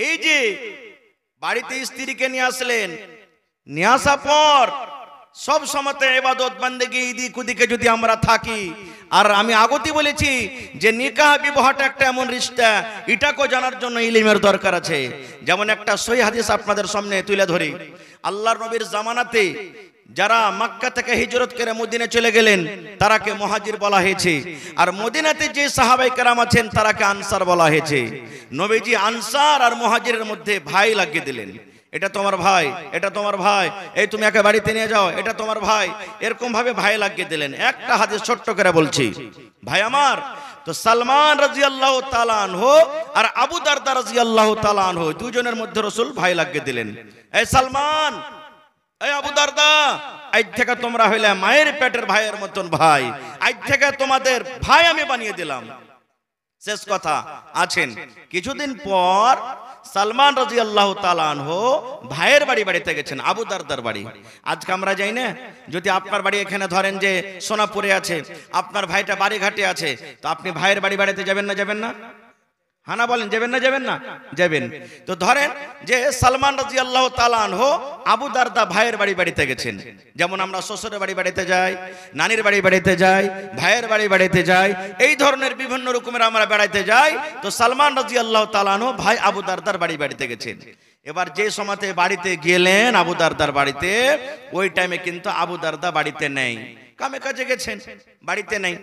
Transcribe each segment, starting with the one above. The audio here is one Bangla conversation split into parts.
এই যে বাড়িতে স্ত্রীকে নিয়ে আসলেন, নিয়ে আসার পর সব সময়তে ইবাদত বান্দেগি ইদিক ওদিকে যদি আমরা থাকি, আর আমি আগতেই বলেছি যে নিকাহ বিবাহটা একটা এমন রিশতা, এটাকে জানার জন্য ইলমের দরকার আছে। যেমন একটা সহিহ হাদিস আপনাদের সামনে তুলে ধরি। আল্লাহর নবীর জামানাতে যারা মক্কা থেকে হিজরত করে মদিনা চলে গেলেন তারাকে মুহাজির বলা হয়েছে, আর মদিনাতে যে সাহাবায়ে কেরাম আছেন তারাকে আনসার বলা হয়েছে। নবীজি আনসার আর মুহাজিরের মধ্যে ভাই লাগিয়ে দিলেন। এটা তোমার ভাই, এটা তোমার ভাই, এই তুমি একে বাড়িতে নিয়ে যাও, এটা তোমার ভাই, এরকম ভাবে ভাই লাগিয়ে দিলেন। একটা হাদিস ছোট্ট করে বলছি ভাই আমার, তো সালমান রাদিয়াল্লাহু তাআলা আনহু আর আবু দারদা রাদিয়াল্লাহু তাআলা আনহু দুজনের মধ্যে রাসূল ভাই লাগিয়ে দিলেন। এই সালমান, এই আবু দারদা, আজ থেকে তোমরা হইলে মায়ের পেটের ভাইয়ের মতন ভাই, আজ থেকে তোমাদের ভাই আমি বানিয়ে দিলাম। শেষ কথা আছেন। কিছুদিন পর সালমান রাদিয়াল্লাহু তাআলা আনহু ভাইয়ের বাড়িতে গেছেন, আবু দারদার বাড়ি। আজকে আমরা যাই না, যদি আপনার বাড়ি এখানে ধরেন যে সোনাপুরে আছে, আপনার ভাইটা বাড়িঘাটে আছে, তো আপনি ভাইয়ের বাড়িতে যাবেন না? যাবেন না? হানা বলেন, যাবেন না? যাবেন না? যাবেন। তো ধরেন যে সালমান রাদিয়াল্লাহু তাআলা আনহু আবু দারদা ভাইয়ের বাড়িতে গেছেন। যেমন আমরা শ্বশুরের বাড়িতে যাই, নানির বাড়িতে যাই, ভাইয়ের বাড়িতে যাই, এই ধরনের বিভিন্ন রকমের আমরা বেড়াইতে যাই। তো সালমান রাদিয়াল্লাহু তাআলা আনহু ভাই আবু দারদার বাড়িতে গেছেন। এবার যে সময়তে বাড়িতে গেলেন আবু দারদার বাড়িতে, ওই টাইমে কিন্তু আবু দারদা বাড়িতে নেই, কামে কাজে গেছেন, বাড়িতে নেই।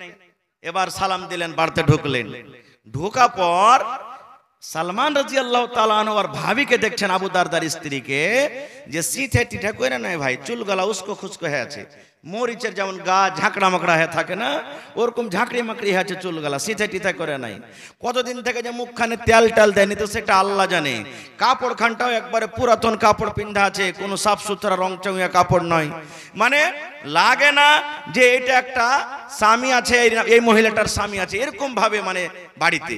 এবার সালাম দিলেন, বাড়িতে ঢুকলেন। ঢোকা পর সালমান রাদিয়াল্লাহু তাআলা আনহু আর ভাবিকে দেখছেন, আবু দারদার স্ত্রীকে, যে সিঠে টিঠা করে নাই ভাই, চুলগালা উস্কো খুস্কো হয়ে আছে, মরিচের যেমন গা ঝাঁকড়া মাকড়া হয়ে থাকে না, ওরকম ঝাঁকড়ি মাকড়ি হয়ে আছে চুলগালা, সিঠে টিঠা করে নাই। কতদিন থেকে যে মুখখানে তেল টাল দেয়নি তো সেটা আল্লাহ জানে। কাপড় খানটাও একবারে পুরাতন কাপড় পিন্ধা আছে, কোনো সাফ সুতরা রং চঙিয়া কাপড় নয়, মানে লাগে না যে এটা একটা স্বামী আছে, এই মহিলাটার স্বামী আছে, এরকম ভাবে মানে বাড়িতে।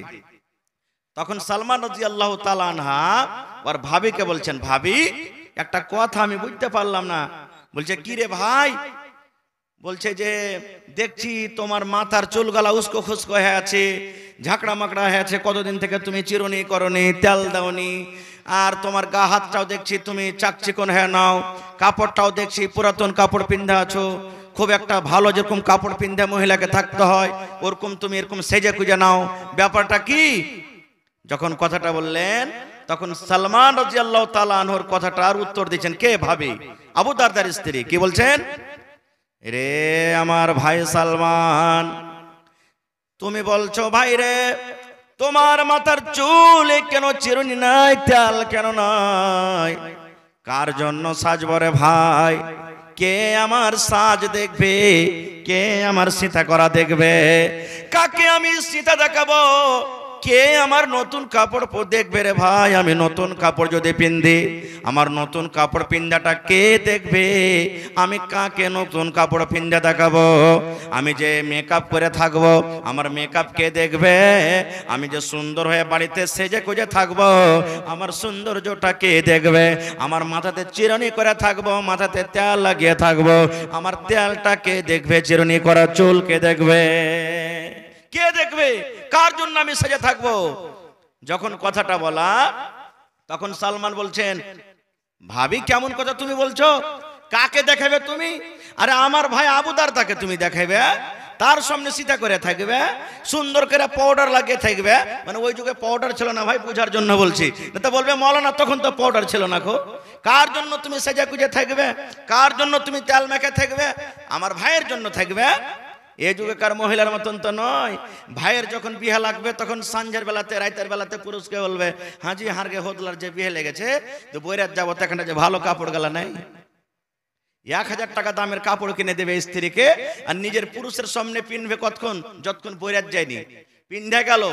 তখন সালমান রাদিয়াল্লাহু তাআলা আনহা আর ভাবিকে বলছেন, ভাবি একটা কথা আমি বুঝতে পারলাম না। বলছে, কি রে ভাই? বলছে যে দেখছি তোমার মাথার চুলগালা উস্কো খুস্কো হয়ে আছে, ঝাঁকড়া মাকড়া হয়ে আছে, কতদিন থেকে তুমি চিরুনি করনি, তেল দাওনি, আর তোমার গা হাতটাও দেখছি তুমি চাকচিকন হয়ে নাও, কাপড়টাও দেখছি পুরাতন কাপড় পিন্ধা আছো, খুব একটা ভালো যেরকম কাপড় পিন্ধে মহিলাকে থাকতে হয় ওরকম তুমি এরকম সেজে কুজে নাও, ব্যাপারটা কি? যখন কথাটা বললেন তখন সালমান রাদিয়াল্লাহু তাআলা আনহুর কথাটার উত্তর দিচ্ছেন কে? ভাবি, আবু দারদার স্ত্রী। কি বলছেন? রে আমার ভাই সালমান, তুমি বলছো ভাই রে তোমার মাথার চুলে কেন চিরুনি নাই, তেল কেন নাই? কার জন্য সাজবো রে ভাই? কে আমার সাজ দেখবে? কে আমার সীতা করা দেখবে? কাকে আমি সীতা দেখাবো? কে আমার নতুন কাপড় দেখবে রে ভাই? আমি নতুন কাপড় যদি পিন্ধি, আমার নতুন কাপড় পিন্ধাটা কে দেখবে? আমি কাকে নতুন কাপড় পিন্ধে দেখাবো? আমি যে মেকআপ করে থাকবো, আমার মেকআপ কে দেখবে? আমি যে সুন্দর হয়ে বাড়িতে সেজে গুজে থাকবো, আমার সৌন্দর্যটা কে দেখবে? আমার মাথাতে চিরুনি করে থাকবো, মাথাতে তেল লাগিয়ে থাকবো, আমার তেলটা কে দেখবে? চিরুনি করা চুল কে দেখবে? কে দেখবে? কার জন্য আমি সেজে থাকবো? যখন কথাটা বলা তখন সালমান বলছেন, ভাবি কেমন কথা তুমি বলছো? কাকে দেখাবে তুমি? আরে আমার ভাই আবু দারদাকে তুমি দেখাবে, তার সামনে সীতা করে থাকবে, সুন্দর করে পাউডার লাগিয়ে থাকবে। মানে ওই যুগে পাউডার ছিল না ভাই, বুঝার জন্য বলছি, না তো বলবে মৌলানা তখন তো পাউডার ছিল না। কার জন্য তুমি সেজে কুজে থাকবে? কার জন্য তুমি তেল মেখে থাকবে? আমার ভাইয়ের জন্য থাকবে। এই যুগেকার মহিলার মতন তো নয়। ভাইয়ের যখন বিয়ে লাগবে তখন সন্ধ্যের বেলাতে রাতের বেলাতে পুরুষকে বলবে, হাজি হারগে হোদলার যে বিয়ে লেগেছে, তো বইরাত যাবো, তখন যে ভালো কাপড় গালা নেই, 1000 টাকা দামের কাপড় কিনে দেবে স্ত্রীকে, আর নিজের পুরুষের সামনে পিনবে কতক্ষণ? যতক্ষণ বইরাত যায়নি। পিন্ধে গেল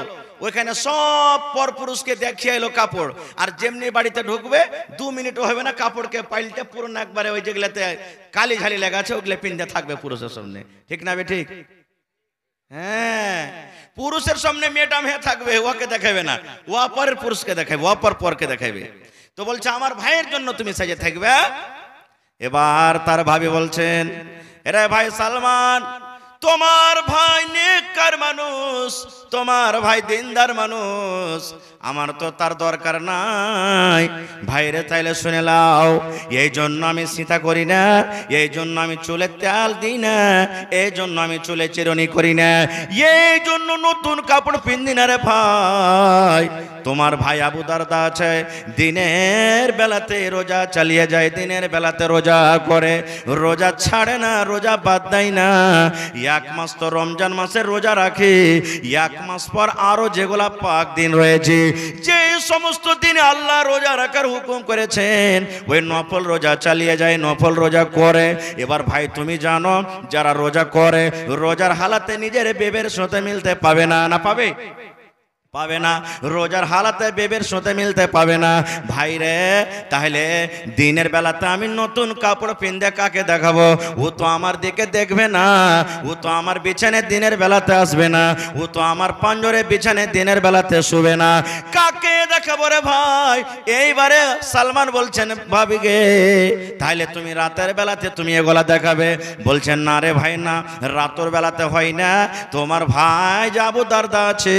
ওইখানে সব পর পুরুষকে দেখিয়ে এলো কাপড়, আর যেমনি বাড়িতে ঢুকবে 2 মিনিটও হবে না কাপড়কে পাল্টে পুরনো একবারে ওই যেগুলাতে কালি ঝালি লেগে আছে ওগুলো পিন্ধে থাকবে পুরুষের সামনে। ঠিক না বে ঠিক? হ্যাঁ, পুরুষের সামনে মেয়েটা হয়ে থাকবে, ওকে দেখাবে না, ও পরের পুরুষকে দেখাবে, ও পরকে দেখাবে। তো বলছে আমার ভাইয়ের জন্য তুমি সেজে থাকবে। এবার তার ভাবি বলছেন, এরে ভাই সালমান, তোমার ভাই নেককার মানুষ, তোমার ভাই দিনদার মানুষ, আমার তো তার দরকার নাই। ভাইরে তাইলে শুনে লাও, এই জন্য আমি চিন্তা করি না, এই জন্য আমি চুলে তেল দিই না, এই জন্য আমি চুলে চিরুনি করি না, এই জন্য নতুন কাপড় পিন্দি না রে ভাই। তোমার ভাই আবু দারদা আছে, দিনের বেলাতে রোজা চালিয়ে যায়, দিনের বেলাতে রোজা করে, রোজা ছাড়ে না, রোজা বাদ দেয় না। এক মাস তো রমজান মাসের রোজা রাখে, এক মাস পর আরো যেগুলা পাক দিন রয়েছে, যে সমস্ত দিনে আল্লাহ রোজা রাখার হুকুম করেছেন, ওই নফল রোজা চালিয়ে যায়, নফল রোজা করে। এবার ভাই তুমি জানো, যারা রোজা করে, রোজার হালাতে নিজের বেবের সাথে মিলতে পাবে না, না পাবে? পাবে না। রোজার হালাতে বেবের সাথে মিলতে পাবে না। ভাইরে তাহলে দিনের বেলাতে আমি নতুন কাপড় পিন্দে কাকে দেখাবো? ও তো আমার দিকে দেখবে না, ও তো আমার বিছানে দিনের বেলাতে আসবে না, ও তো আমার পাঞ্জরে বিছানে দিনের বেলাতে শুবে না। কাকে দেখাবো রে ভাই? এইবারে সালমান বলছেন ভাবি গে, তাহলে তুমি রাতের বেলাতে তুমি এগুলা দেখাবে? বলছেন না রে ভাই, না, রাতের বেলাতে হয় না। তোমার ভাই যে আবু দারদা আছে,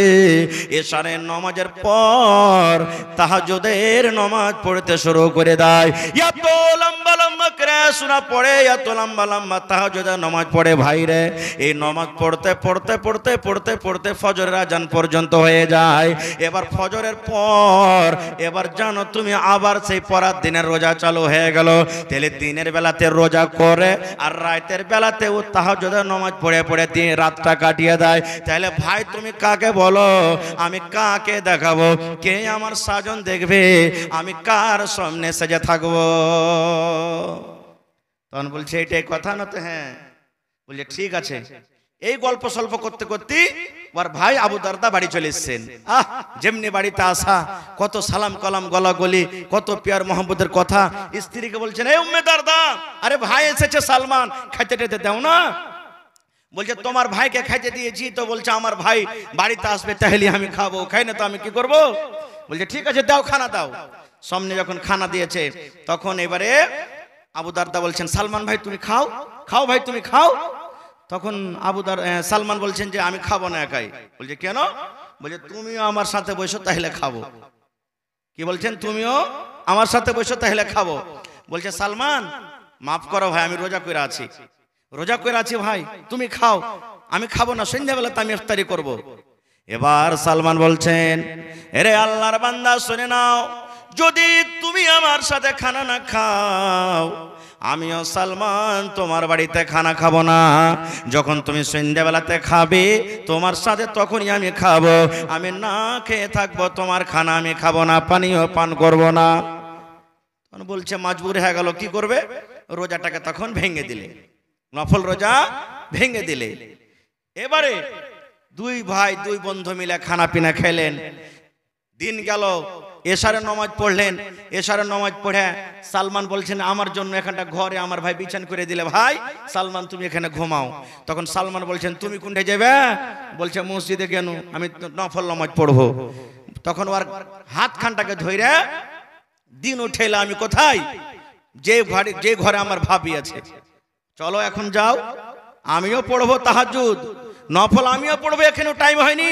এশারের নামাজের পর তাহাজ্জুদের নামাজ পড়তে শুরু করে দেয়। এত লম্বা লম্বা করে শোনা পড়ে, এত লম্বা লম্বা তাহাজ্জুদের নামাজ পড়ে ভাইরে। এই নামাজ পড়তে পড়তে পড়তে পড়তে পড়তে ফজরের আজান পর্যন্ত হয়ে যায়। এবার ফজরের পর এবার জানো তুমি আবার সেই পরার দিনের রোজা চালু হয়ে গেল। তাহলে দিনের বেলাতে রোজা করে আর রাতের বেলাতে ও তাহাজ্জুদের নামাজ পড়ে পড়ে দিয়ে রাতটা কাটিয়ে দেয়। তাহলে ভাই তুমি কাকে বলো? আমি কাকে দেখাবো? কে আমার সাজন দেখবে? আমি কার সামনে সেজে থাকবো? তখন বলছে এটাই কথা না তো? হ্যাঁ। বলছে ঠিক আছে। এই গল্প স্বল্প করতে করতে ওর ভাই আবু দারদা বাড়ি চলে এসেছেন। যেমনি বাড়িতে আসা, কত সালাম কালাম গলা গলি, কত পিয়ার মোহাম্মদের কথা। স্ত্রীকে বলছেন, এই উম্মে দারদা, আরে ভাই এসেছে সালমান, খাইতে টেতে দাও না। বলছে তোমার ভাইকে খাইতে দিয়েছি তো। বলছে আমার ভাই বাড়িতে আসবে, তাহলে আমি খাবো, খাই না তো আমি কি করব? বলছে ঠিক আছে দাও, খানা দাও। সামনে যখন খানা দিয়েছে তখন এবারে আবু দারদা বলছেন, সালমান ভাই তুমি খাও, খাও ভাই তুমি খাও। তখন সালমান বলছেন যে আমি খাবো না একাই। বলছে কেন? বলছে তুমিও আমার সাথে বসো তাহলে খাবো। কি বলছেন? তুমিও আমার সাথে বসো তাহলে খাবো। বলছে সালমান মাফ করো ভাই, আমি রোজা করে আছি, রোজা করে আছি ভাই, তুমি খাও, আমি খাবো না, সন্ধ্যাবেলা আমি ইফতারি করব। এবার সালমান বলছেন, এরে আল্লাহর বান্দা শুনে নাও, যদি তুমি আমার সাথে খানা না খাও, আমিও সালমান তোমার বাড়িতে খানা খাবো না। যখন তুমি সন্ধ্যাবেলাতে খাবে তোমার সাথে তখনই আমি খাবো। আমি না খেয়ে থাকবো, তোমার খানা আমি খাবো না, পানিও পান করবো না। তখন বলছে মজবুর হয়ে গেল, কি করবে? রোজাটাকে তখন ভেঙে দিলে, নফল রোজা ভেঙে দিলে। এবারে দুই ভাই দুই বন্ধু মিলে খানা পিনা খেলেন। দিন গেল, এশারের নামাজ পড়লেন। এশারের নামাজ পড়ে সালমান বলছেন আমার জন্য এখানটা ঘরে আমার ভাই বিছান করে দিলে, ভাই সালমান তুমি এখানে ঘুমাও। তখন সালমান বলছেন তুমি কোনটা যাবে? বলছে মসজিদে। কেন? আমি নফল নামাজ পড়বো। তখন ওর হাত খানটাকে ধরে দিন উঠেলা, আমি কোথায়? যে ঘরে আমার ভাবি আছে, চলো এখন যাও, আমিও পড়বো তাহাজ্জুদ নফল, আমিও পড়বো, এখানেও টাইম হয়নি,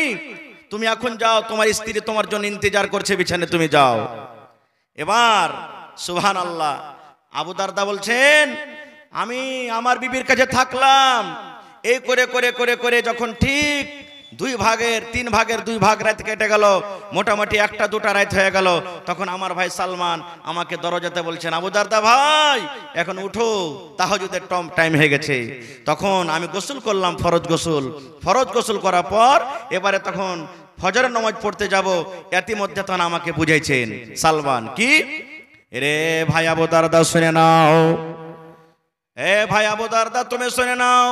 তুমি এখন যাও, তোমার স্ত্রী তোমার জন্য ইন্তজার করছে বিছানে, তুমি যাও। এবার সুবহানাল্লাহ, আবু দারদা বলছেন আমি আমার বিবির কাছে থাকলাম, এই করে করে করে করে যখন ঠিক 3 ভাগের 2 ভাগ রাত কেটে গেল, মোটামুটি 1টা 2টা রাত হয়ে গেল, তখন আমার ভাই সালমান আমাকে দরজাতে বলছেন, আবু দারদা ভাই এখন উঠো, তাহাজ্জুদের টাইম হয়ে গেছে। তখন আমি গোসল করলাম, ফরজ গোসল করার পর এবারে তখন ফজরের নামাজ পড়তে যাব। ইতিমধ্যে তখন আমাকে বুঝাইছেন সালমান, কি রে ভাই আবু দারদা শুনে নাও, এ ভাই আবু দারদা তুমি শুনে নাও,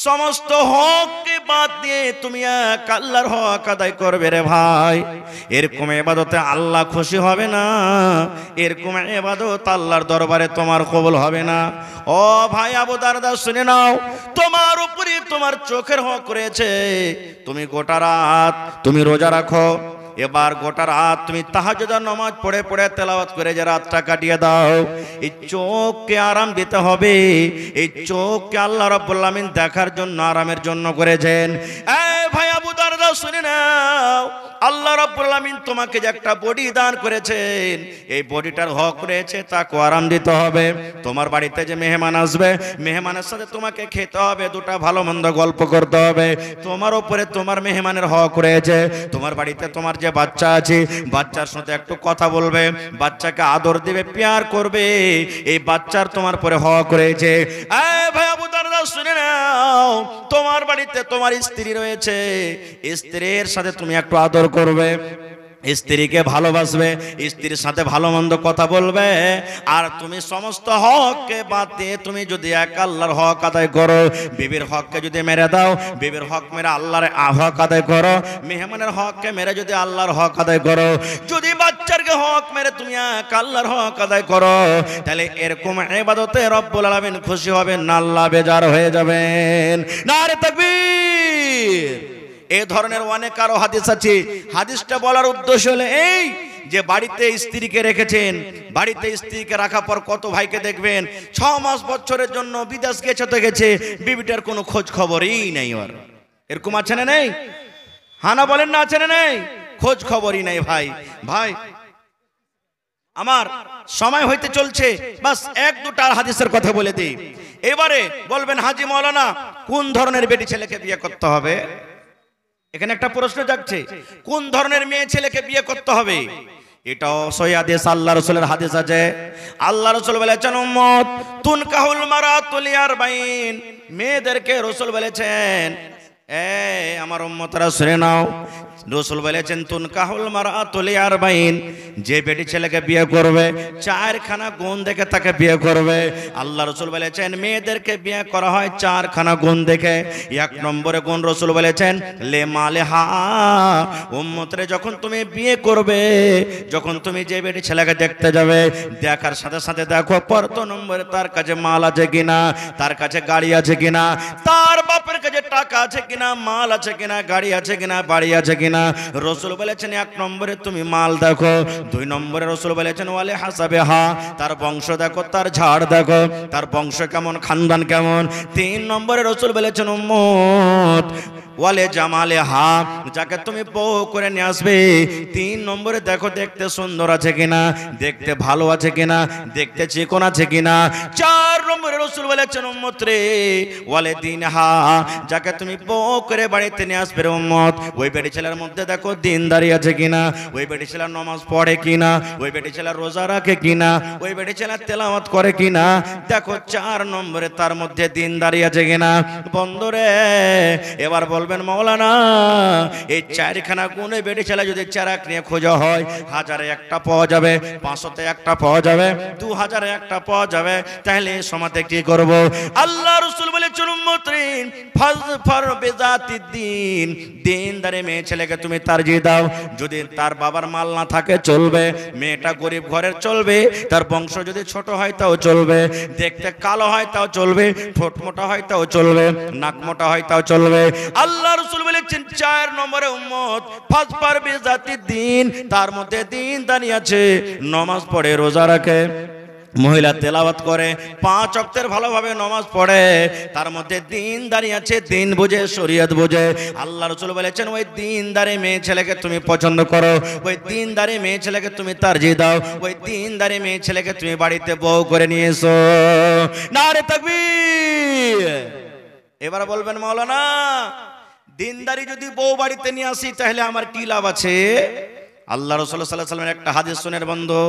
সমস্ত হককে বাদ দিয়ে তুমি এক আল্লাহর হক আদায় করবে রে ভাই। এরকম ইবাদতে আল্লাহ খুশি হবে না, এরকম ইবাদত আল্লাহর দরবারে তোমার কবুল হবে না। ও ভাই আবু দারদা শুনে নাও, তোমার উপরে তোমার চোখের হক রয়েছে, তুমি গোটা রাত তুমি রোজা রাখো, এবার গোটা রাত তুমি তাহাজ্জুদের নামাজ পড়ে পড়ে তেলাওয়াত করে যে রাতটা কাটিয়ে দাও। এই চোখকে আরাম দিতে হবে, এই চোখকে আল্লাহ রাব্বুল আলামিন দেখার জন্য আরামের জন্য করেছেন। এই ভাই আবু দারদা বান্দারা শুনে নাও, আল্লাহ রাব্বুল আলামিন তোমাকে যে একটা বডি দান করেছেন, এই বডিটার হক রয়েছে, তাকে আরাম দিতে হবে। তোমার বাড়িতে যে মেহমান আসবে, মেহমানের সাথে তোমাকে খেতে হবে, দুটা ভালো মন্দ গল্প করতে হবে। তোমার উপরে তোমার মেহমানের হক রয়েছে। তোমার বাড়িতে তোমার যে বাচ্চা আছে, বাচ্চার সাথে একটু কথা বলবে, বাচ্চাকে আদর দিবে, প্যার করবে, এই বাচ্চার তোমার পরে হক রয়েছে। ভাই আবু দারদা শুনে নাও, তোমার বাড়িতে তোমার স্ত্রী রয়েছে, স্ত্রীর সাথে তুমি একটু আদর করবে, স্ত্রীকে ভালোবাসবে, স্ত্রীর সাথে ভালো মন্দ কথা বলবে। আর তুমি সমস্ত হককে বাদ দিয়ে তুমি যদি এক আল্লাহর হক আদায় করো, বিবির হককে যদি মেরে দাও, বিবির হক মেরে আল্লাহর হক আদায় করো, মেহমানের হককে মেরে যদি আল্লাহর হক আদায় করো, যদি বাচ্চারকে হক মেরে তুমি এক আল্লাহর হক আদায় করো, তাহলে এরকম ইবাদতে রব্বুল আলামিন খুশি হবেন না, আল্লাহ বেজার হয়ে যাবেন। নারে তাকবীর। এই ধরনের অনেক আরো হাদিস আছে। হাদিসটা বলার উদ্দেশ্য হলো এই যে বাড়িতে স্ত্রীকে রেখেছেন, বাড়িতে স্ত্রীকে রাখার পর কত ভাইকে দেখবেন 6 মাস বছরের জন্য বিদেশ গেছে তো গেছে, বিবিটার কোনো খোঁজ খবরই নেই। ওর এরকম আছে না নেই? হানা বলেন না, আছে না নেই? খোঁজ খবরই নেই। ভাই ভাই আমার সময় হইতে চলছে, বাস এক দুটা হাদিসের কথা বলে দিই। এবারে বলবেন হাজি মাওলানা কোন ধরনের বেটি ছেলেকে বিয়ে করতে হবে? এখানে একটা প্রশ্ন জাগছে, কোন ধরনের মেয়ে ছেলেকে বিয়ে করতে হবে? এটাও সহিহ হাদিস, আল্লাহ রাসূলের হাদিস আছে। আল্লাহ রাসূল বলেছেন উম্মত তুনকাহুল মারাতু লিআরবাইন, মেয়েদেরকে রাসূল বলেছেন আমার উম্মতরা শুনে নাও, রাসূল বলেছেন তুনকাহুল মারাতু লিআরবাইন, যে বেটি ছেলেকে বিয়ে করবে 4খানা গুণ দেখে তাকে বিয়ে করবে। আল্লাহ রাসূল বলেছেন মেয়েদেরকে বিয়ে করা হয় 4খানা গুণ দেখে। 1 নম্বরে গুণ রাসূল বলেছেন লে মালেহা, উম্মতরে যখন তুমি বিয়ে করবে, যখন তুমি যে বেটি ছেলেকে দেখতে যাবে, দেখার সাথে সাথে দেখো প্রথম নম্বরে তার কাছে মাল আছে কিনা, তার কাছে গাড়ি আছে কিনা, তার বাপের কাছে টাকা আছে কিনা, মাল আছে কিনা, গাড়ি আছে কিনা, বাড়ি আছে কিনা। রাসূল বলেছেন 1 নম্বরে তুমি মাল দেখো। 2 নম্বরে রাসূল বলেছেন ওয়ালে হাসাবে হা, তার বংশ দেখো, তার ঝাড় দেখো, তার বংশ কেমন, খানদান কেমন। 3 নম্বরে রাসূল বলেছেন উম্মত ওয়ালে জামালে হা, যাকে তুমি বউ করে নিয়ে আসবে 3 নম্বরে দেখো দেখতে সুন্দর আছে কিনা, দেখতে ভালো আছে কিনা, দেখতে চিকন আছে কিনা। 4 নম্বরে রাসূল বলেছেন উম্মত রে ওয়ালে দিন হা, যাকে তুমি বউ করে বাড়িতে নিয়ে আসবে উম্মত, ওই বেটি ছেলের মধ্যে দেখো দিনদারি আছে কিনা, ওই বেটি ছেলে নামাজ পড়ে কিনা, ওই বেটি ছেলে রোজা রাখে কিনা, ওই বেটি ছেলে তেলাওয়াত করে কিনা। দেখো 4 নম্বরে তার মধ্যে দিনদারি আছে কিনা। বন্ধুরে এবার বলবেন মাওলানা এই 4খানা গুণে বেটি ছেলে যদি চেরাক নিয়ে খোঁজা হয়, 1000-এ একটা পাওয়া যাবে, 500-তে একটা পাওয়া যাবে, 2000-এ একটা পাওয়া যাবে, তাহলে সমাজে কি করব? আল্লাহ রাসূল বলেছেন উম্মতরিন ফাজফার বিজাতিদ দ্বীন, দিনদারি মেয়ে ছেলেকে তুমি তারজিহ দাও। যদি তার বাবার মাল না থাকে চলবে, মেয়েটা গরিব ঘরের চলবে, তার বংশ যদি ছোট হয় তাও চলবে, দেখতে কালো হয় তাও চলবে, ঠোঁট মোটা হয় তাও চলবে, নাক মোটা হয় তাও চলবে। আল্লাহ রাসূল বলেছেন 4 নম্বরে উম্মত ফাজফার বিজাতিদ দ্বীন, তার মধ্যে দিনদারি আছে, নামাজ পড়ে, রোজা রাখে, মহিলা তেলাওয়াত করে, 5 ওয়াক্তের ভালোভাবে নামাজ পড়ে, তার মধ্যে দিনদারি আছে, দিন বুঝে, শরীয়ত বুঝে। আল্লাহ রাসূল বলেছেন ওই দিনদারি মেয়ে ছেলেকে তুমি পছন্দ করো, ওই দিনদারি মেয়ে ছেলেকে তুমি তারজিহ দাও, ওই দিনদারি মেয়ে ছেলেকে তুমি বাড়িতে বউ করে নিয়ে এসো। নারে তাকবীর। এবার বলবেন মাওলানা দিনদারি যদি বউ বাড়িতে নিয়ে আসি তাহলে আমার কি লাভ আছে? আল্লাহ রাসূল সাল্লাল্লাহু আলাইহি ওয়াসাল্লামের একটা হাদিস শুনের বন্ধু,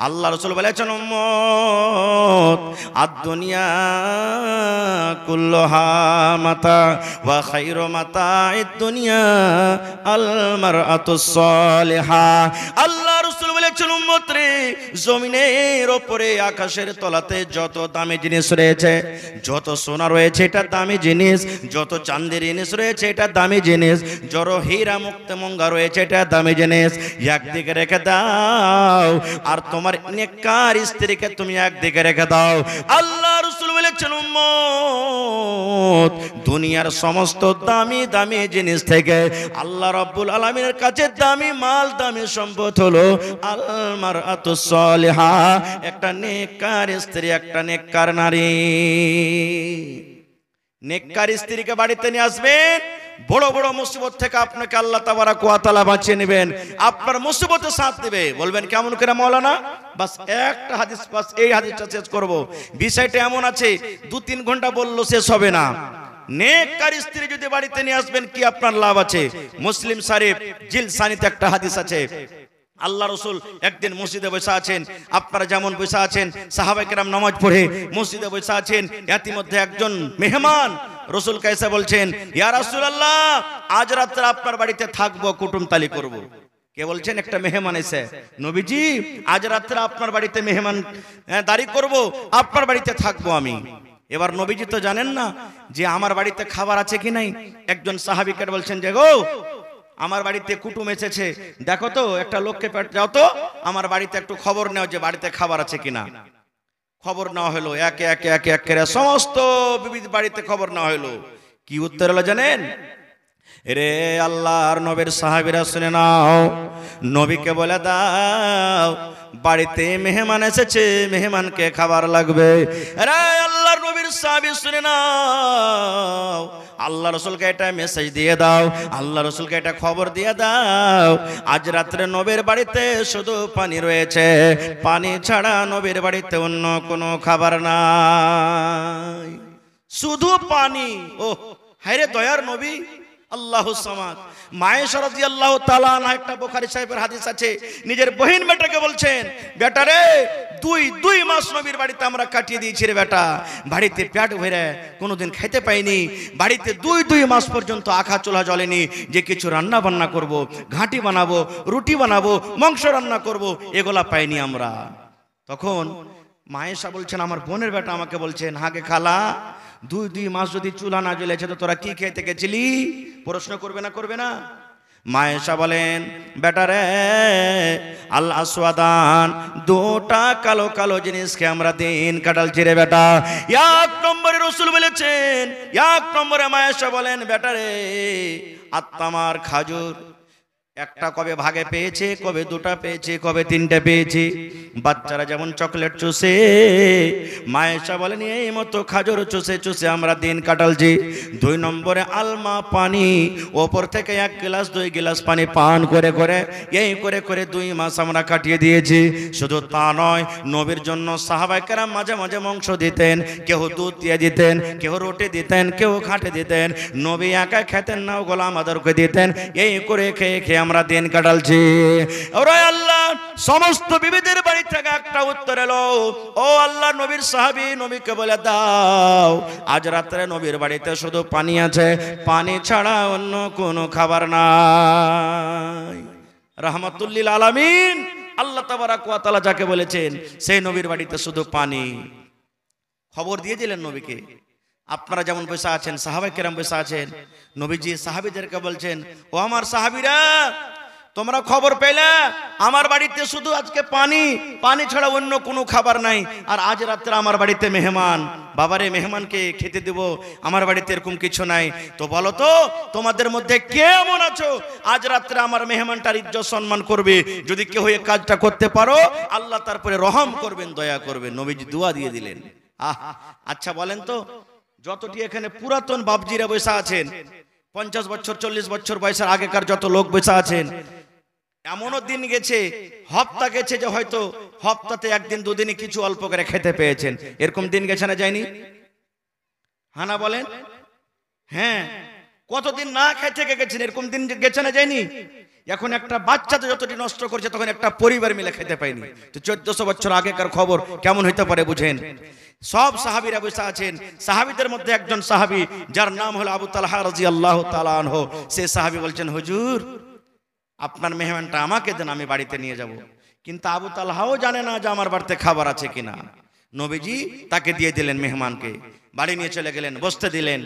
আল্লাহ রাসূল বলেছেন উম্মত আদ-দুনিয়া কুল্লুহা মাতা ওয়া খায়রু মাতা'id দুনিয়া আল মারআতুস সালিহা। আল্লাহ রাসূল বলেছেন উম্মত রে জমিনের উপরে আকাশের তলাতে যত দামি জিনিস রয়েছে, যত সোনা রয়েছে এটা দামি জিনিস, যত চাঁদের জিনিস রয়েছে এটা দামি জিনিস, যত হীরা মুক্তা মঙ্গা রয়েছে এটা দামি জিনিস, একদিকে রেখে দাও, আর তোমার নেককার স্ত্রীকে তুমি একদিকে রেখে দাও। আল্লাহ রাসূল বলেছেন উম্মত দুনিয়ার সমস্ত দামি দামি জিনিস থেকে আল্লাহ রাব্বুল আলামিনের কাছে দামি মাল, দামি সম্পদ হলো আল মারআতুস সালিহা, একটা নেককার স্ত্রী, একটা নেককার নারী। নেককার স্ত্রীকে বাড়িতে নিয়ে আসবেন, বড় বড় মুসিবত থেকে আপনাকে আল্লাহ তাবারাক ওয়া তাআলা বাঁচিয়ে নেবেন, আপনার মুসিবতে সাথ দেবে। বলবেন কেমন করে মাওলানা? বাস একটা হাদিস, বাস এই হাদিসটা শেষ করব। বিষয়টা এমন আছে 2-3 ঘন্টা বললো শেষ হবে না। নেককার স্ত্রী যদি বাড়িতে নিয়ে আসবেন কি আপনার লাভ আছে? মুসলিম শরীফ জিলদ সানিতে একটা হাদিস আছে। আল্লাহ রসুল একদিন মসজিদে বসে আছেন, আপনারা যেমন বসে আছেন, সাহাবায়ে কেরাম নামাজ পড়ে মসজিদে বসে আছেন। ইতিমধ্যে একজন মেহমান রসুলকে এসে বলছেন, ইয়া রাসূলুল্লাহ, আজ রাতে আপনার বাড়িতে থাকবো, কুটুমতালি করব। কে বলছেন? একটা মেহমান এসে, নবীজি আজ রাতে আপনার বাড়িতে মেহমান দাঁড়ি করব, আপনার বাড়িতে থাকবো আমি। এবার নবীজি তো জানেন না যে আমার বাড়িতে খাবার আছে কি নাই। একজন সাহাবীকে বলছেন যে, গো আমার বাড়িতে কুটুম এসেছে, দেখো তো একটা লোককে যাও তো আমার বাড়িতে একটু খবর নাও যে বাড়িতে খাবার আছে কিনা। খবর নেওয়া হলো, একে একে একে একে সমস্ত বিবিধ বাড়িতে খবর নেওয়া হলো। কি উত্তর হলো জানেন? রে আল্লাহর নবীর সাহাবীরা শুনে নাও, নবীকে বলে দাও বাড়িতে মেহমান এসেছে, মেহমানকে খাবার লাগবে। রে আল্লাহর নবীর সাহাবী শুনে নাও, আল্লাহ রসুলকে এটা মেসেজ দিয়ে দাও, আল্লাহ রসুলকে এটা খবর দিয়ে দাও, আজ রাত্রে নবীর বাড়িতে শুধু পানি রয়েছে, পানি ছাড়া নবীর বাড়িতে অন্য কোনো খাবার নাই, শুধু পানি। ও হায়রে দয়ার নবী আল্লাহুস সামাদ। মায়েশা রাদিয়াল্লাহু তাআলা আনহা, একটা বুখারী সাহেবের হাদিস আছে, নিজের বহিন বেটাকে বলছেন, বেটা রে দুই মাস নবীর বাড়িতে আমরা কাটিয়ে দিয়েছি রে বেটা, বাড়িতে পেট ভরে কোনোদিন খেতে পাইনি, বাড়িতে দুই মাস পর্যন্ত আখা চুলা জ্বলেনি যে কিছু রান্না বান্না করব, ঘাঁটি বানাবো, রুটি বানাবো, মাংস রান্না করব, এগুলা পাইনি আমরা। তখন মায়েশা বলছেন, আমার বোনের বেটা আমাকে বলছেন, হাগে খালা, দুই মাস যদি চুলা না জ্বলেছে তো তোরা কি খেতে গেছিলি? প্রশ্ন করবে না, করবে না? মায়েশা বলেন, বেটা রে আল আসওয়াদান, দুটা কালো কালো জিনিসকে আমরা দিন কাটালছি রে বেটা। এক নম্বরে রসুল বলেছেন, এক নম্বরে মায়েশা বলেন, বেটা রে আত্মামার, খাজুর, একটা কবে ভাগে পেয়েছে, কবে দুটা পেয়েছে, কবে তিনটা পেয়েছে। বাচ্চারা যেমন চকলেট চুষে, মায়েশা বলেন এই মতো খাজুর চুষে চুষে আমরা দিন কাটালছি। 2 নম্বরে আলমা, পানি, ওপর থেকে 1 গ্লাস 2 গ্লাস পানি পান করে করে এই করে করে 2 মাস আমরা কাটিয়ে দিয়েছি। শুধু তা নয়, নবীর জন্য সাহাবায়ে কেরাম মাঝে মাঝে মাংস দিতেন, কেউ দুধ দিয়ে দিতেন, কেউ রুটি দিতেন, কেউ ঘাটে দিতেন। নবী একা খেতেন না, ওগুলো আমাদেরকে দিতেন। এই করে খেয়ে খেয়ে আমরা দিন কাটালছি। ওরে আল্লাহ, সমস্ত বিবিদের বাড়ি থেকে একটা উত্তর এলো, ও আল্লাহ নবীর সাহাবী, নবীকে বলে দাও আজ রাত্রে নবীর বাড়িতে শুধু পানি আছে, পানি ছাড়া অন্য কোনো খাবার নাই। রাহমাতুল লিল আলামিন আল্লাহ তাবারাক ওয়া তাআলা যাকে বলেছেন, সেই নবীর বাড়িতে শুধু পানি। খবর দিয়ে দিলেন নবীকে। আপনারা যেমন বসে আছেন, সাহাবায়ে কেরাম বসে আছেন, নবীজি সাহাবীদেরকে বলছেন, ও আমার সাহাবীরা, তোমরা খবর পেলে আমার বাড়িতে শুধু আজকে পানি, পানি ছাড়া অন্য কোনো খাবার নাই, আর আজ রাত্রে আমার বাড়িতে মেহমান। বাবারে, মেহমানকে খেতে দেব, আমার বাড়িতে এরকম কিছু নাই। তো বলো তো তোমাদের মধ্যে কে এমন আছো আজ রাত্রে আমার মেহমানটার ইজ্জত সম্মান করবে? যদি কেউ এই কাজটা করতে পারো, আল্লাহ তারপরে রহম করবেন, দয়া করবেন। নবীজি দোয়া দিয়ে দিলেন। আচ্ছা বলেন তো, যতটি এখানে পুরাতন বাবজিরা বসে আছেন, 50 বছর 40 বছর বয়সের আগেকার যত লোক বসে আছেন, এমনও দিন গেছে, হপ্তা গেছে যে হয়তো হপ্তাতে একদিন দুদিনই কিছু অল্প করে খেতে পেয়েছেন। এরকম দিন গেছে না যায়নি? হানা বলেন। হ্যাঁ, কতদিন না খেয়ে থেকে গেছেন, এরকম দিন গেছে না যায়নি? এখন একটা বাচ্চাতে যতটি নষ্ট করছে, তখন একটা পরিবার মিলে খেতে পায়নি। তো 1400 বছর আগেকার খবর কেমন হইতে পারে বুঝেন। সব সাহাবীরা বসে আছেন। সাহাবীদের মধ্যে একজন সাহাবী, যার নাম হলো আবু তালহা রাদিয়াল্লাহু তাআলা আনহু, সে সাহাবী বলছেন, হুজুর আপনার মেহমানটা আমাকে দেন, আমি বাড়িতে নিয়ে যাব। কিন্তু আবু তালহাও জানে না যে আমার বাড়িতে খাবার আছে কিনা। নবীজি তাকে দিয়ে দিলেন মেহমানকে, বাড়ি নিয়ে চলে গেলেন, বসতে দিলেন।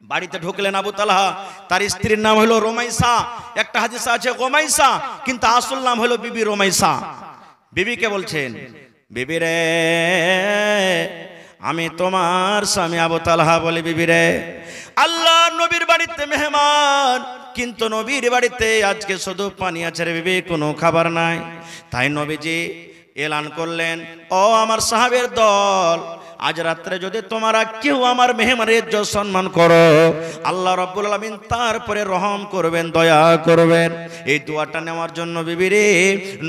বাড়িতে ঢুকলেন আবু তালহা, তার স্ত্রীর নাম হলো রোমাইসা। একটা হাদিসে আছে গোমাইসা, কিন্তু আসল নাম হলো বিবি রোমাইসা। বিবিকে বলছেন, বিবি রে, আমি তোমার স্বামী আবু তালহা বলি, বিবি রে, আল্লাহ নবীর বাড়িতে মেহমান, কিন্তু নবীর বাড়িতে আজকে শুধু পানি আছে রে বিবি, কোনো খাবার নাই। তাই নবীজি এলান করলেন, ও আমার সাহাবের দল, আজ রাত্রে যদি তোমরা কেউ আমার মেহমানের ইজ্জত সম্মান করো, আল্লাহ রাব্বুল আলামিন তারপরে রহম করবেন, দয়া করবেন। এই দোয়াটা নেওয়ার জন্য বিবিরে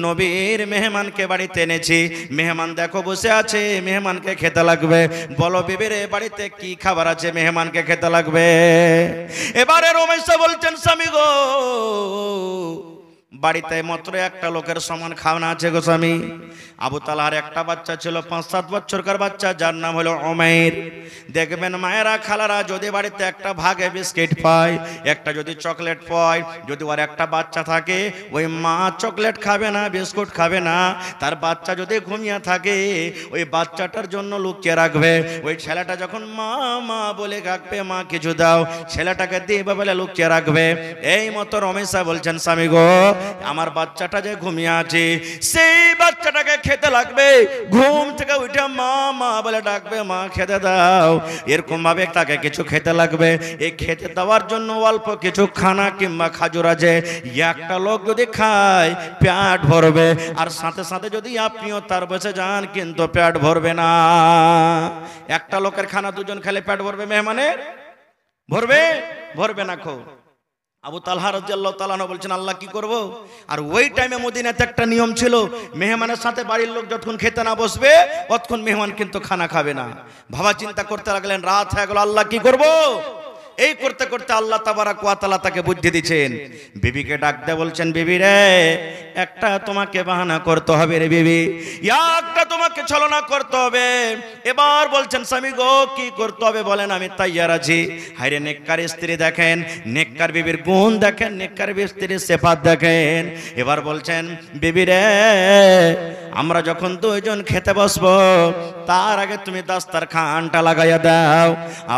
নবীর মেহমানকে বাড়িতে এনেছি। মেহমান দেখো বসে আছে, মেহমানকে খেতে লাগবে। বলো বিবিরে বাড়িতে কি খাবার আছে মেহমানকে খেতে লাগবে? এবারে রমেশ বলছেন স্বামী গো, বাড়িতে মাত্র একটা লোকের সমান খাওয়ানো আছে গো স্বামী। আবু তালহার একটা বাচ্চা ছিল 5-7 বছরকার বাচ্চা, যার নাম হলো উমাইর। দেখবেন মায়েরা খালারা যদি বাড়িতে একটা ভাগে বিস্কিট পায়, একটা যদি চকলেট পায়, যদি ওর একটা বাচ্চা থাকে, ওই মা চকলেট খাবে না, বিস্কুট খাবে না, তার বাচ্চা যদি ঘুমিয়ে থাকে ওই বাচ্চাটার জন্য লুকিয়ে রাখবে। ওই ছেলেটা যখন মা মা বলে ডাকবে, মা কিছু দাও, ছেলেটাকে দিবে বলে লুকিয়ে রাখবে। এই মতো রমেশা বলছেন স্বামী গো, আমার বাচ্চাটা যে ঘুমিয়ে আছে সেই বাচ্চাটাকে খেতে লাগবে। ঘুম থেকে উঠে মা মা বলে ডাকবে, মা খেতে দাও। এরকম ভাবে তাকে কিছু খেতে লাগবে। এই খেতে দেওয়ার জন্য অল্প কিছু খানা কিংবা খাজুর আছে, একটা লোক যদি খায় পেট ভরবে, আর সাথে সাথে যদি আপনিও তার বসে যান কিন্তু পেট ভরবে না। একটা লোকের খানা দুজন খেলে পেট ভরবে মেহমানের? ভরবে? ভরবে না। খো আবু তালহা রাদিয়াল্লাহু তাআলা আনহু বলছেন আল্লাহ কি করব। আর ওই টাইমে মদিনাতে একটা নিয়ম ছিল, মেহমানের সাথে বাড়ির লোক যতক্ষণ খেতে না বসবে ততক্ষণ মেহমান কিন্তু খানা খাবে না। ভাবা চিন্তা করতে লাগলেন, রাত হয়ে গেল, আল্লাহ কি করব। এই করতে করতে আল্লাহ তাবারাক ওয়া তাআলা তাকে বুদ্ধি দিয়েছেন। বিবিকে ডাক দিয়ে বলছেন, বিবি রে একটা তোমাকে বাহানা করতে হবে রে বিবি, একটা তোমাকে ছলনা করতে হবে। এবার বলছেন স্বামী গো কি করতে হবে বলেন, আমি তৈয়ার আছি। হায়রে নেককার স্ত্রী দেখেন, নেককার বিবির গুণ দেখেন, নেককার স্ত্রীর সিফাত দেখেন। এবার বলছেন বিবি রে আমরা যখন দুইজন খেতে বসবো তার আগে তুমি দাস্তারখানটা লাগাইয়া দাও,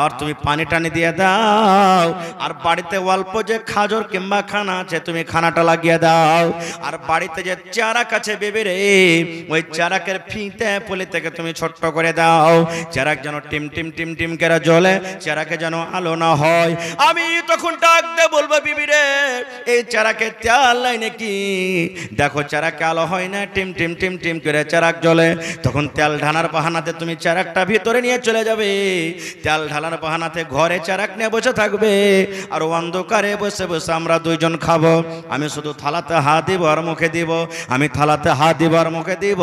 আর তুমি পানি টানি দিয়ে দাও, আর বাড়িতে অল্প যে খাজর কিংবা খানা আছে তুমি খানাটা লাগিয়ে দাও। আর বাড়িতে যে চারাক আছে বেবি রে, ওই চারাকের ফিতে পলি থেকে তুমি ছোট্ট করে দাও। চারাক যেন টিম টিম টিম টিম করে জ্বলে, চারাকে যেন আলো না হয়। আমি তখন ডাক দিয়ে বলবো বিবি রে এই চারাকে তেল নাই নাকি? দেখো চারাকে আলো হয় না, টিম টিম টিম টিম করে চারাক জ্বলে। তখন তেল ঢালার বাহানাতে তুমি চারাকটা ভিতরে নিয়ে চলে যাবে। তেল ঢালার বাহানাতে ঘরে চারাক নিয়ে বসে থাকবে, আর অন্ধকারে বসে বসে আমরা দুইজন খাবো। আমি শুধু থালাতে হাত দিব আর মুখে দিব, আমি থালাতে হাত দিব আর মুখে দিব,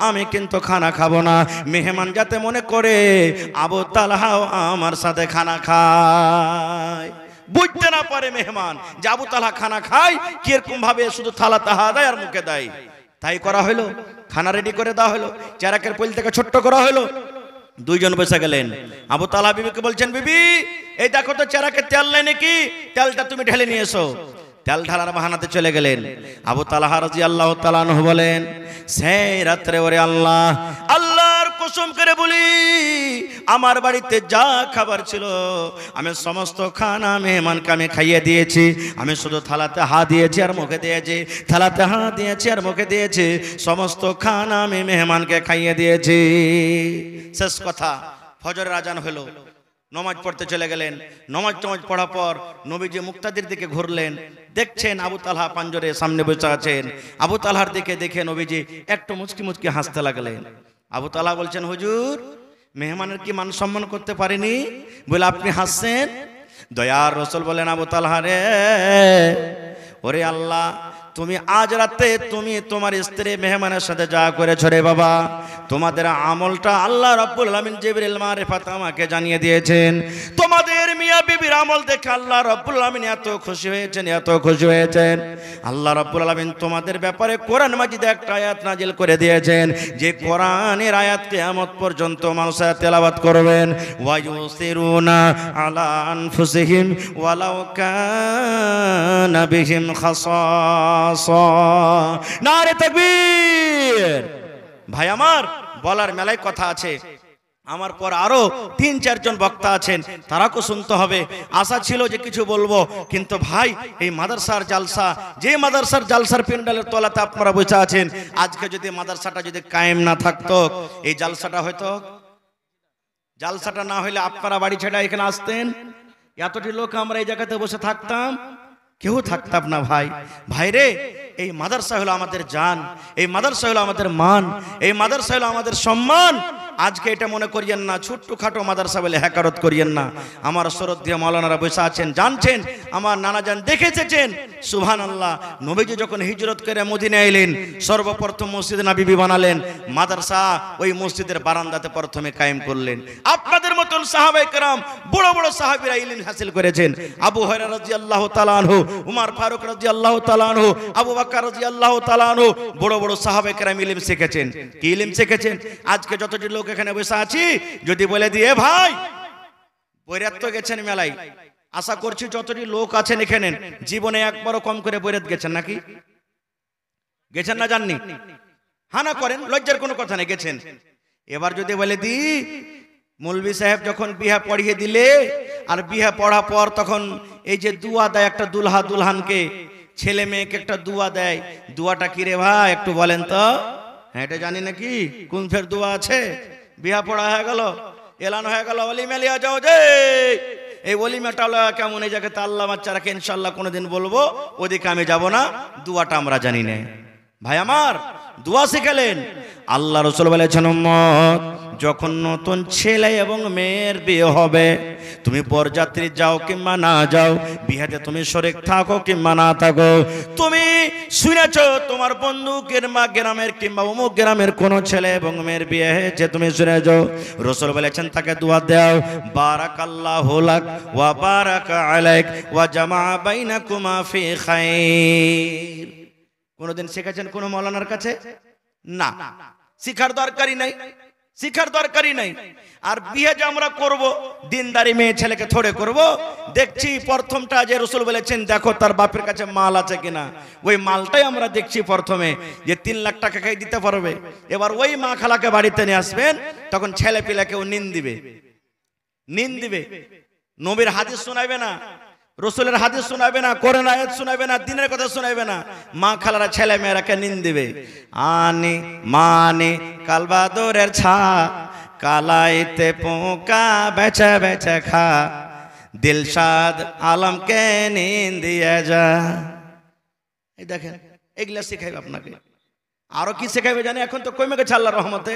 আমি কিন্তু খানা খাবো না। মেহমান যাতে মনে করে আবু তালহাও আমার সাথে খানা খায়, বুঝতে না পারে মেহমান যে আবু তালহা খানা খায় কিরকম ভাবে শুধু থালাতে হাত দেয় আর মুখে দেয়। তাই করা হলো, খানা রেডি করে দেওয়া হলো, চারাকের পল থেকে ছোট্ট করা হলো। দুইজন বসে গেলেন। আবু তালহা বিবিকে বলছেন, বিবি এই দেখো তো চারাকে তেল নাই নাকি, তেলটা তুমি ঢেলে নিয়ে এসো। তেল ঢালার বাহানাতে চলে গেলেন। আবু তালহা রাদিয়াল্লাহু তাআলা আনহু বলেন, সেই রাত্রে ওরে আল্লাহ, আল্লাহর কসম করে বলি আমার বাড়িতে যা খাবার ছিল আমি সমস্ত খানা মেহমানকে আমি খাইয়ে দিয়েছি। আমি শুধু থালাতে হাত দিয়েছি আর মুখে দিয়েছি, থালাতে হাত দিয়েছি আর মুখে দিয়েছি, সমস্ত খানা আমি মেহমানকে খাইয়ে দিয়েছি। শেষ কথা, ফজরের আজান হলো, নমাজ পড়তে চলে গেলেন। নমাজ পড়ার পর নবীজি মুক্তাদির দিকে ঘুরলেন, দেখছেন আবু তালহা পাঞ্জরে সামনে বসে আছেন। আবু তালহার দিকে দেখে নবীজি একটু মুচকি মুচকি হাসতে লাগলেন। আবু তালহা বলছেন, হুজুর মেহমানের কি মান সম্মান করতে পারিনি বলে আপনি হাসছেন? দয়ার রাসূল বলেন, আবু তালহা রে ওরে আল্লাহ, তুমি আজ রাতে তুমি তোমার স্ত্রী মেহমানের সাথে যা করেছো রে বাবা, তোমাদের আমলটা আল্লাহ রাব্বুল আলামিন জিবরিল মারিফাত আমাকে জানিয়ে দিয়েছেন। তোমাদের মিয়া বিবির আমল দেখে আল্লাহ রাব্বুল আলামিন এত খুশি হয়েছেন, এত খুশি হয়েছেন। আল্লাহ রাব্বুল আলামিন তোমাদের ব্যাপারে কোরআন মাজিদে একটা আয়াত নাজিল করে দিয়েছেন, যে কোরআনের আয়াত কিয়ামত পর্যন্ত মানুষ তেলাওয়াত করবেন। ওয়া ইউসিরুনা আলা আনফুসিহিম ওয়ালাউ কানা বিহিম খাসাস। নারে তাকবীর। ভাই আমার বলার মেলায় কথা আছে, আমার পর আরো 3-4 জন বক্তা আছেন, তারাকে শুনতে হবে। আশা ছিল যে কিছু বলবো, কিন্তু ভাই এই মাদ্রাসার জালসা, যে মাদ্রাসার জালসার প্যান্ডেলের তলাতে আপনারা বসে আছেন, আজকে যদি মাদ্রাসাটা যদি কায়েম না থাকতো, এই জালসাটা হয়তো, জালসাটা না হইলে আপনারা বাড়ি ছেড়ে এখানে আসতেন, এতটি লোক আমরা এই জায়গাতে বসে থাকতাম, কেউ থাকতাম না। ভাই ভাইরে এই মাদ্রাসা হলো আমাদের জান, এই মাদ্রাসা হলো আমাদের মান, এই মাদ্রাসা হলো আমাদের সম্মান, আজকে এটা মনে করিয়েন না ছোট্টখাটো মাদ্রাসা বলে হ্যাকারত করিয়েন না। আমার শ্রদ্ধেয় মাওলানারা বসে আছেন, জানছেন, আমার নানা জান দেখে এসেছেন। সুবহানাল্লাহ, নবীজি যখন হিজরত করে মদিনায় এলেন, সর্বপ্রথম মসজিদ নববী বানালেন, মাদ্রাসা ওই মসজিদের বারান্দাতে প্রথমে কায়েম করলেন। আপনাদের মতন সাহাবায়ে কেরাম, বড় বড় সাহাবীরা ইলম হাসিল করেছেন। আবু হুরায়রা রাদিয়াল্লাহু তাআলা আনহু, উমর ফারুক রাদিয়াল্লাহু তাআলা আনহু, আবু বকর রাদিয়াল্লাহু তাআলা আনহু, বড় বড় সাহাবায়ে কেরাম ইলম শিখেছেন। কি ইলম শিখেছেন? আজকে যতটি লোক এখানে বসে আছি, যদি বলে দিয়ে ভাই বৈরাত তো গেছেন মেলায়, আশা করছি যতটি লোক আছেন এখানে জীবনে একবারও কম করে বৈরাত গেছেন নাকি? গেছেন না জাননি? হানা করেন, লজ্জার কোনো কথা নেই, গেছেন। এবার যদি বলে দি মৌলভী সাহেব যখন বিহা পড়িয়ে দিলে, আর বিহা পড়া পর তখন এই যে দুয়া দেয় একটা দুলহা দুলহানকে, ছেলে মেয়েকে একটা দুয়া দেয়, দুয়াটা কি রে ভাই একটু বলেন তো? হ্যাঁ, এটা জানি নাকি কোন ফের দুয়া আছে? বিহা পড়া হয়ে গেল, এলান হয়ে গেল, ওলিমা লিয়া যাও যে, এই ওলিমাটা কেমন এই জায়গাতে আল্লাহ বাচ্চারাকে ইনশাল্লাহ কোনোদিন বলবো, ওদিকে আমি যাব না, দুয়াটা আমরা জানি না। ভাই আমার, দুয়া শিখালেন। আল্লাহ রাসূল বলেছেন, উম্মত যখন নতুন ছেলে এবং মেয়ের বিয়ে হবে, তুমি বরযাত্রী যাও কিংবা না যাও, বিয়েতে তুমি শরীক থাকো কিংবা না থাকো, তুমি শুনেছো তোমার বন্ধু কিংবা গ্রামের কিংবা অমুক গ্রামের কোন ছেলে এবং মেয়ের বিয়ে হয়েছে, তুমি শুনেছো, রাসূল বলেছেন তাকে দোয়া দাও, বারাকাল্লাহু লাক ওয়া বারাকা আলাইক ওয়া জামা বাইনাকুমা ফি খাইর। কোনদিন শিখেছেন কোন মাওলানার কাছে? না, শিখার দরকারই নাই, শিখার দরকারই নাই। আর বিয়ে যে আমরা করব, দিনদারি মেয়ে ছেলেকে থোড়ে করব। দেখছি প্রথমটা যে রাসূল বলেছেন দেখো তার বাপের কাছে মাল আছে কিনা, ওই মালটাই আমরা দেখছি প্রথমে, যে 3 লাখ টাকা খাই দিতে পারবে। এবার ওই মা খালাকে বাড়িতে নিয়ে আসবেন, তখন ছেলে পিলাকেও নিন দিবে, নিন দিবে। নবীর হাদিস শোনাবে না, রসুলের হাদিস শোনাবে না, কোরআন আয়াত শোনাবে না, দিনের কথা শোনাবে না, মা খালারা ছেলে মেয়েরাকে নিন দিবে। আনি মানে কালবাদরের ছা, কালাইতে পোকা বেচা বেচা খা, দিলশাদ আলমকে নিন দিয়ে যা। এই দেখেন, এগুলা শিখাইবে আপনাকে। আরো কি শেখাবে জানে? এখন তো কমে গেছে আল্লাহর রহমতে।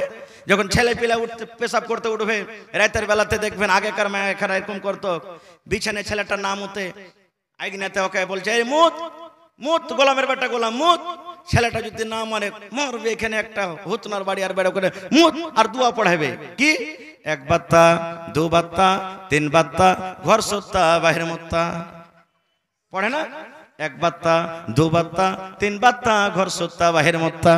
যখন ছেলে পিলা উঠতে পেশাব করতে উঠবে রাতের বেলাতে, দেখবেন আগেকার মায়েরা এরকম করতো, বিছানে ছেলেটা নাম হতে আইগনাতে ওকে বলছে এই মুত মুত, গোলামের বেটা গোলাম মুত। ছেলেটা যদি না মানে মরবে, এখানে একটা হুতনার বাড়ি আর বেড়া করে মুত, আর দুয়া পড়াবে কি? 1 বাত্তা 2 বাত্তা 3 বাত্তা, ঘর সত্তা বাহির মুত্তা। পড়ে না? 1 বাত্তা 2 বাত্তা 3 বাত্তা, ঘর সত্তা বাহির মুত্তা।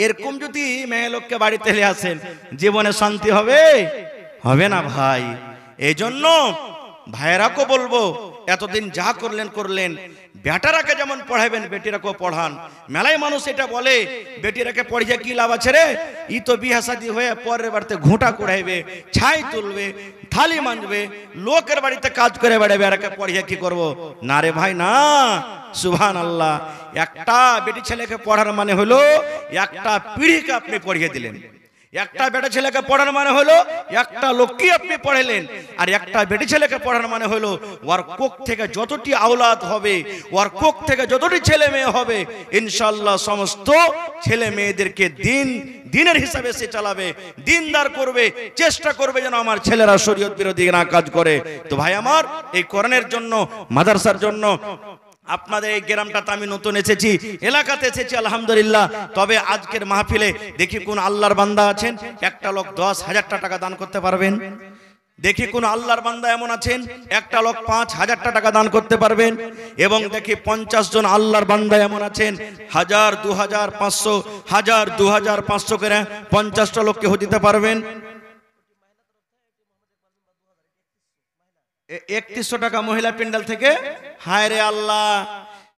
এরকম যদি মেয়ে লোককে বাড়িতে নিয়ে আসেন, জীবনে শান্তি হবে? হবে না ভাই। এই জন্য ভাইরাকে বলবো, এতদিন যা করলেন করলেন, বেটারাকে যেমন পড়াবেন বেটিরাকেও পড়ান। মেলায় মানুষ এটা বলে, বেটিরাকে পড়িয়ে কি লাভ আছে রে, ই তো বিহা শাদী হয়ে পরের বাড়িতে ঘুঁটা কুড়াইবে, ছাই তুলবে, থালি মানবে, লোকের বাড়িতে কাজ করে বেড়াবে, আর পড়িয়ে কি করব? না রে ভাই না। সুবহানাল্লাহ। একটা বেটি ছেলেকে পড়ার মানে হলো একটা পিঢ়িকে আপনি পড়িয়ে দিলেন। একটা বেটা ছেলেকে পড়ার মানে হলো একটা লোককে আপনি পড়ালেন। আর একটা বেটি ছেলেকে পড়ার মানে হলো ওর কোখ থেকে যতটি আওলাদ হবে, ওর কোখ থেকে যতটি ছেলে মেয়ে হবে, ইনশাআল্লাহ সমস্ত ছেলে মেয়েদেরকে দিনের হিসাবে সে চালাবে, দিনদার করবে, চেষ্টা করবে যেন আমার ছেলেরা শরীয়ত বিরোধী না কাজ করে। তো ভাই আমার, এই কোরআনের জন্য, মাদ্রাসার জন্য আপনাদের এই গ্রামটাতে আমি নতুন এসেছি, এলাকাতে এসেছি আলহামদুলিল্লাহ। তবে আজকের মাহফিলে দেখি কোন আল্লাহর বান্দা আছেন একটা লোক 10,000 টাকা দান করতে পারবেন? দেখি কোন আল্লাহর বান্দা এমন আছেন একটা লোক 5,000 টাকা দান করতে পারবেন? এবং দেখি 50 জন আল্লাহর বান্দা এমন আছেন 1000, 2000, 500, 1000, 2000, 500 করে 50টা লোককে দিতে পারবেন? 3100 টাকা মহিলা প্যান্ডেল থেকে। হায় রে আল্লাহ,